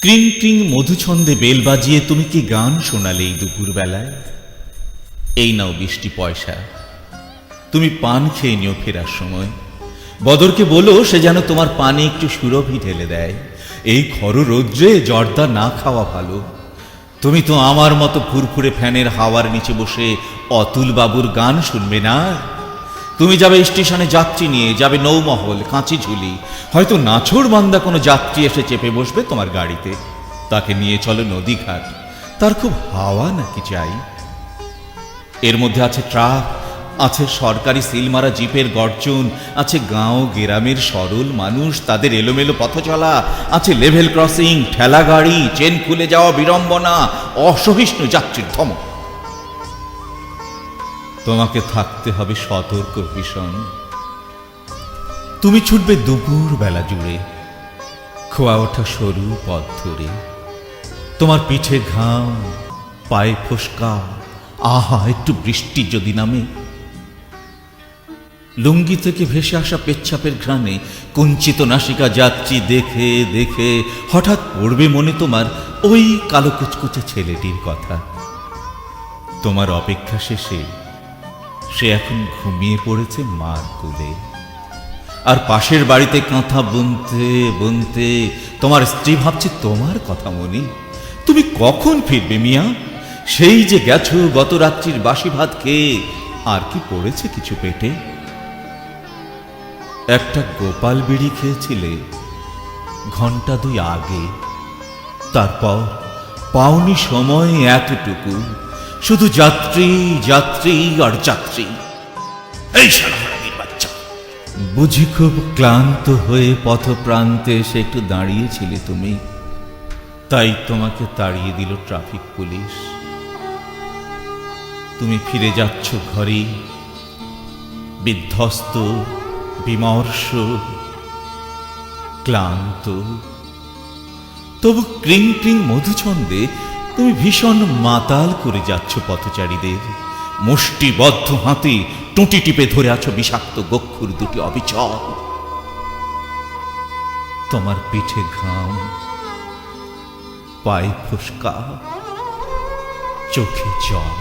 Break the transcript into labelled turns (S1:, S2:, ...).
S1: ক্রিং ক্রিং মধুছন্দে বেল বাজিয়ে তুমি কি গান শোনালে এই দুপুর বেলায়? এই নাও 20টি পয়সা, তুমি পান খেয়ে নিও ফেরার সময়। বদরকে বলো সে যেন তোমার পানে একটু সুরভি ঢেলে দেয়। এই খর রৌদ্রে জর্দা না খাওয়া ভালো। তুমি তো আমার মতো ফুরফুরে ফ্যানের হাওয়ার নিচে বসে অতুল বাবুর গান শুনবে না। তুমি যাবে স্টেশনে যাত্রী নিয়ে, যাবে নৌমহল, কাঁচি ঝুলি, হয়তো নাছোড় বান্দা কোনো যাত্রী এসে চেপে বসবে তোমার গাড়িতে। তাকে নিয়ে চলো নদীঘাট, তার খুব হাওয়া নাকি চাই। এর মধ্যে আছে ট্রাক, আছে সরকারি সিলমারা জিপের গর্জন, আছে গাঁও গ্রামের সরল মানুষ, তাদের এলোমেলো পথ চলা, আছে লেভেল ক্রসিং, ঠেলা গাড়ি, চেন খুলে যাওয়া বিড়ম্বনা, অসহিষ্ণু যাত্রীর ধমক। তোমাকে থাকতে হবে সতর্ক ভীষণ। তুমি ছুটবে দুপুর বেলা জুড়ে, খোয়া ওঠা সরু পথ ধরে। তোমার পিঠে ঘাম, পায়ে ফোসকা, আহা একটু বৃষ্টি যদি নামে। লুঙ্গি থেকে ভেসে আসা পেচ্ছাপের ঘ্রাণে কুঞ্চিত নাসিকা যাত্রী দেখে দেখে হঠাৎ পড়বে মনে তোমার ওই কালো কুচকুচে ছেলেটির কথা। তোমার অপেক্ষা শেষে সে এখন ঘুমিয়ে পড়েছে মার কোলে। আর পাশের বাড়িতে কাঁথা বুনতে বুনতে তোমার স্ত্রী ভাবছে তোমার কথা মনি। তুমি কখন ফিরবে মিয়া? সেই যে গেছো গত রাত্রির বাসি ভাত খেয়ে, আর কি পড়েছে কিছু পেটে? একটা গোপাল বিড়ি খেয়েছিলে ঘন্টা 2 আগে, তারপর পাওনি সময় এতটুকু, শুধু যাত্রী যাত্রী আর যাত্রী। এই শালার বাচ্চা, বুঝি খুব ক্লান্ত হয়ে পথপ্রান্তে এসে একটু দাঁড়িয়েছিলে তুমি, তাই তোমাকে তাড়িয়ে দিল ট্রাফিক পুলিশ। তুমি ফিরে যাচ্ছ ঘরে, বিধ্বস্ত, বিমর্ষ, ক্লান্ত। তবু ক্রিং ক্রিং মধুছন্দে তুমি ভীষণ মাতাল করে যাচ্ছ পথচারীদের। মুষ্টিবদ্ধ হাতে টুঁটি টিপে ধরে আছো বিষাক্ত গক্ষুর 2টি অবিচল। তোমার পিঠে ঘাম, পায়ে ফোসকা, চোখে জল।